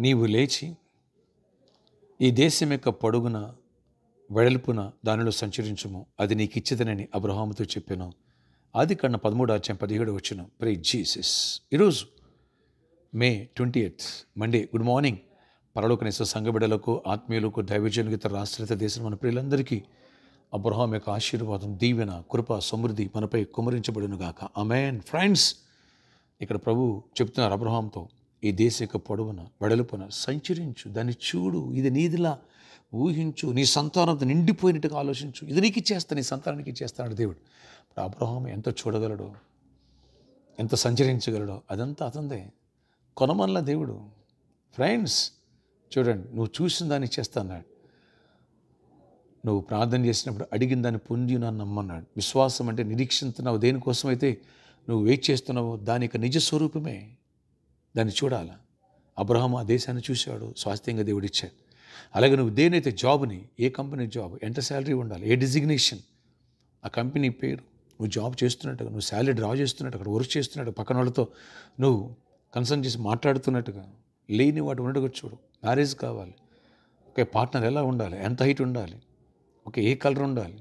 నీవు లేచి ఈ దేశం యొక్క పొడుగున వెడల్పున దానిలో సంచరించుము, అది నీకు ఇచ్చిదనని అబ్రహాముతో చెప్పాను. ఆదికాండం 13:17 ప్రైజ్ జీసస్. ఈరోజు May 20th Monday. Good morning. పరలోకనేశ్వర సంఘ బిడ్డలకు, ఆత్మీయులకు, దైవజనులకు, ఇతర రాష్ట్ర దేశం మన ప్రియులందరికీ అబ్రహాం యొక్క ఆశీర్వాదం, దీవెన, కృప, సమృద్ధి మనపై కుమరించబడును గాక. ఆమేన్. ఫ్రెండ్స్, ఇక్కడ ప్రభు చెప్తున్నారు అబ్రహాంతో, ఈ దేశ యొక్క పొడవున వెడల్పున సంచరించు, దాన్ని చూడు, ఇది నీదిలా ఊహించు, నీ సంతానంతో నిండిపోయినట్టుగా ఆలోచించు, ఇది నీకు ఇచ్చేస్తా, నీ సంతానానికి ఇచ్చేస్తాడు దేవుడు. ఇప్పుడు అబ్రహాం ఎంత చూడగలడో, ఎంత సంచరించగలడో అదంతా అతందే. కొనమల్ల దేవుడు. ఫ్రెండ్స్ చూడండి, నువ్వు చూసిన దాన్ని ఇచ్చేస్తా అన్నాడు. నువ్వు ప్రార్థన చేసినప్పుడు అడిగిన దాన్ని పొంది నన్ను నమ్మన్నాడు. విశ్వాసం అంటే నిరీక్షిస్తున్నావు, దేనికోసమైతే నువ్వు వెయిట్ చేస్తున్నావు దాని యొక్క నిజ స్వరూపమే, దాన్ని చూడాలా. అబ్రహాం ఆ దేశాన్ని చూశాడు, స్వాస్థ్యంగా దేవుడు ఇచ్చాడు. అలాగే నువ్వు దేనైతే జాబ్ని, ఏ కంపెనీ జాబ్, ఎంత శాలరీ ఉండాలి, ఏ డిజిగ్నేషన్, ఆ కంపెనీ పేరు, నువ్వు జాబ్ చేస్తున్నట్టుగా, నువ్వు శాలరీ డ్రా చేస్తున్నట్టు, అక్కడ వర్క్ చేస్తున్నట్టు, పక్కన వాళ్ళతో నువ్వు కన్సల్ట్ చేసి మాట్లాడుతున్నట్టుగా, లేని వాటి ఉన్నట్టుగా చూడు. మ్యారేజ్ కావాలి, ఓకే, పార్ట్నర్ ఎలా ఉండాలి, ఎంత హైట్ ఉండాలి, ఓకే, ఏ కలర్ ఉండాలి,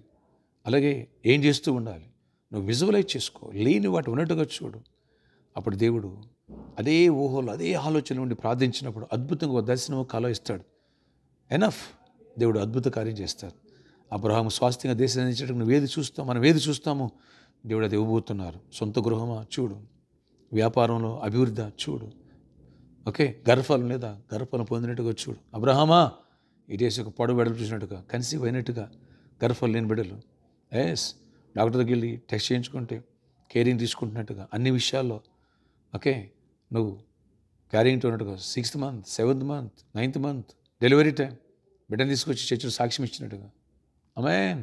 అలాగే ఏం చేస్తూ ఉండాలి, నువ్వు విజువలైజ్ చేసుకో, లేని వాటి ఉన్నట్టుగా చూడు. అప్పుడు దేవుడు అదే ఊహలో, అదే ఆలోచన ఉండి ప్రార్థించినప్పుడు అద్భుతంగా ఒక దర్శనం, కళ ఇస్తాడు. ఎనఫ్, దేవుడు అద్భుత కార్యం చేస్తారు. అబ్రహాము స్వాస్థ్యంగా దేశాన్ని ఇచ్చేటప్పుడు నువ్వు ఏది చూస్తావు, మనం ఏది చూస్తామో దేవుడు అది ఇవ్వబోతున్నారు. సొంత గృహమా చూడు, వ్యాపారంలో అభివృద్ధి చూడు, ఓకే, గర్భఫలం లేదా గర్భఫలం పొందినట్టుగా చూడు. అబ్రహామా ఈ దేశం ఒక పొడవు వెడలు చూసినట్టుగా, కన్సీవ్ అయినట్టుగా, గర్భఫలం లేని బిడ్డలు, ఎస్, డాక్టర్ దగ్గరికి వెళ్ళి టెస్ట్ చేయించుకుంటే కేరింగ్ తీసుకుంటున్నట్టుగా, అన్ని విషయాల్లో ఓకే, నువ్వు క్యారింగ్తో ఉన్నట్టుగా, 6th month, 7th month, 9th month delivery time, బిడ్డను తీసుకొచ్చి చర్చలో సాక్ష్యం ఇచ్చినట్టుగా. ఆమేన్.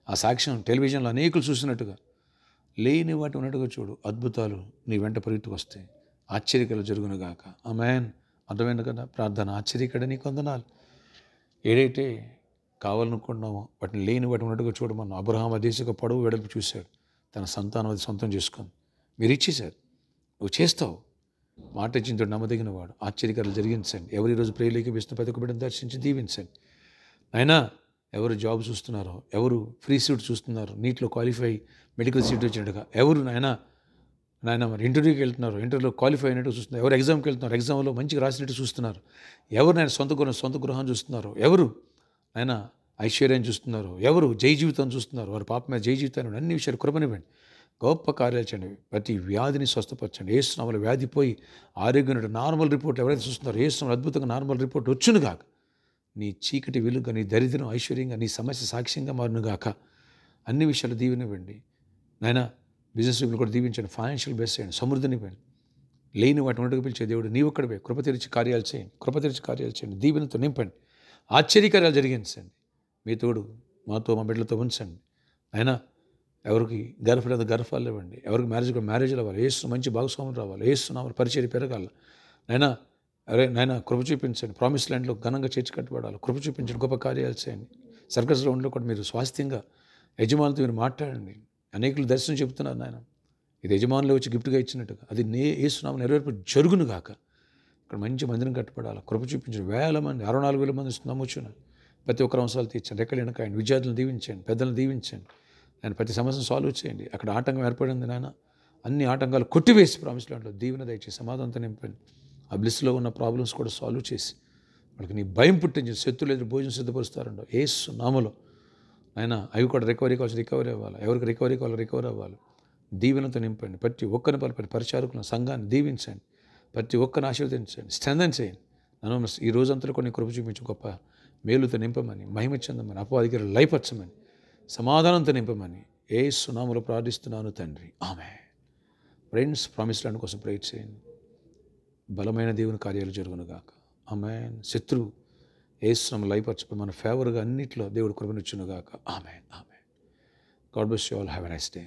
ఆ సాక్ష్యం టెలివిజన్లో అనేకులు చూసినట్టుగా, లేని వాటి ఉన్నట్టుగా చూడు. అద్భుతాలు నీ వెంట పరిగెత్తుకు వస్తాయి. ఆశ్చర్యకలు జరుగునుగాక. ఆమేన్. అర్థమైంది కదా. ప్రార్థన. ఆశ్చర్యకడ నీకు వందనాలు. ఏదైతే కావాలనుకుంటున్నామో వాటిని లేని వాటి ఉన్నట్టుగా చూడమన్నా. అబ్రహాం ఆ దేశ పొడవు వెడల్పు చూశాడు, తన సంతానం అది సొంతం చేసుకుంది. మీరు ఇచ్చేశారు, నువ్వు చేస్తావు. మాట ఇచ్చిన నమ్మదగిన వాడు. ఆశ్చర్యకరాలు జరిగించండి. ఎవరు ఈరోజు ప్రేయలేకి వేస్తున్న ప్రతి ఒక్క బిడ్డను దర్శించి దీవించండి. అయినా ఎవరు జాబ్ చూస్తున్నారో, ఎవరు ఫ్రీ సీట్ చూస్తున్నారు, నీట్లో క్వాలిఫై మెడికల్ సీట్ వచ్చినట్టుగా, ఎవరు నాయన మరి ఇంటర్వ్యూకి వెళ్తున్నారు, ఇంటర్వ్యూలో క్వాలిఫై అయినట్టు చూస్తున్నారు, ఎవరు ఎగ్జామ్కి వెళ్తున్నారు, ఎగ్జామ్లో మంచిగా రాసినట్టు చూస్తున్నారు, ఎవరు నాయన సొంత గృహం చూస్తున్నారు, ఎవరు ఆయన ఐశ్వర్యం చూస్తున్నారు, ఎవరు జై జీవితం చూస్తున్నారు, వారి పాప మీద జై జీవితాన్ని, అన్ని విషయాలు కృపనివ్వండి. గొప్ప కార్యాలు చేయండి. ప్రతి వ్యాధిని స్వస్థపరచండి. యేసునామములో వ్యాధి పోయి ఆరోగ్యం నార్మల్ రిపోర్ట్ ఎవరైతే చూస్తున్నారో యేసునామములో అద్భుతంగా నార్మల్ రిపోర్ట్ వచ్చును గాక. నీ చీకటి వెలుగుగా, నీ దరిద్రం ఐశ్వర్యంగా, నీ సమస్య సాక్ష్యంగా మారును గాక. అన్ని విషయాలు దీవెనివ్వండి నాయన. బిజినెస్ పీపుల్ కూడా దీవించండి. ఫైనాన్షియల్ బెస్ట్ చేయండి, సమృద్ధినివ్వండి. లేని వాటి ఉన్నట్టుగా పిలిచే దేవుడు నీవు ఒక్కడివే. కృప తెరిచి కార్యాలు చేయండి, కృప తెరిచి కార్యాలు చేయండి. దీవెనతో నింపండి, ఆశ్చర్యకార్యాలు జరిగించండి. మీ తోడు మాతో, మా బిడ్డలతో ఉంచండి. అయినా ఎవరికి గర్భలేదు గర్భాలు ఇవ్వండి, ఎవరికి మ్యారేజ్లు అవ్వాలి, యేసు మంచి భాగస్వాములు రావాలి, యేసునామములో పరిచర్య పెరగాలి. నాయనా కృప చూపించండి. ప్రామిస్ ల్యాండ్లో ఘనంగా చేర్చి కట్టబడాలి. కృప చూపించండి, గొప్ప కార్యాలు చేయండి. సర్కస్ రౌండ్లో కూడా మీరు స్వాస్థ్యంగా యజమానులతో మీరు మాట్లాడండి. అనేకులు దర్శనం చెబుతున్నారు నాయన, ఇది యజమానులు వచ్చి గిఫ్ట్గా ఇచ్చినట్టుగా, అది యేసునామములో నెరవేర్పు జరుగును గాక. ఇక్కడ మంచి మందిరం కట్టబడాలి. కృప చూపించండి. 1000 మంది, 64,000 మంది నమ్ముచున్నారు. ప్రతి ఒక్కరు అవసరాలు తీర్చండి. ఎక్కడ వెనకాయండి. విద్యార్థులను దీవించండి, పెద్దలను దీవించండి. ఆయన ప్రతి సమస్యను సాల్వ్ చేయండి. అక్కడ ఆటంకం ఏర్పడింది నాయన, అన్ని ఆటంకాలు కొట్టివేసి ప్రామిస్ ల్యాండ్లో దీవెన దయచేసి సమాధానంతో నింపండి. ఆ బ్లిస్లో ఉన్న ప్రాబ్లమ్స్ కూడా సాల్వ్ చేసి వాళ్ళకి నీ భయం పుట్టించి శత్రులు ఎదురు భోజనం సిద్ధపరుస్తారండో యేసు నామములో ఆయన. అవి కూడా రికవరీ అవ్వాలి. ఎవరికి రికవరీ కావాలో రికవర్ అవ్వాలి. దీవెనతో నింపండి. ప్రతి ఒక్కరిని బలపడి పరిచారకులను, సంఘాన్ని దీవించండి. ప్రతి ఒక్కరిని ఆశీర్వదించండి, స్ట్రెంథెన్ చేయండి. నన్ను ఈ రోజంతా కొన్ని కృప చూపించి గొప్ప మేలుతో నింపమని, మహిమ చెందమని, అపవాదికి లయపరచమని, సమాధానంతో నింపమని యేసు నామములో ప్రార్థిస్తున్నాను తండ్రి. ఆమేన్. ఫ్రెండ్స్, ప్రామిస్ ల్యాండ్ కోసం ప్రేయర్ చేయండి. బలమైన దేవుని కార్యాలు జరుగును గాక. ఆమేన్. శత్రువు యేసు నామములో లయపరచబడి మన ఫేవర్గా అన్నింటిలో దేవుడు కృపనిచ్చును గాక. Amen. Amen. God bless you all. Have a nice day.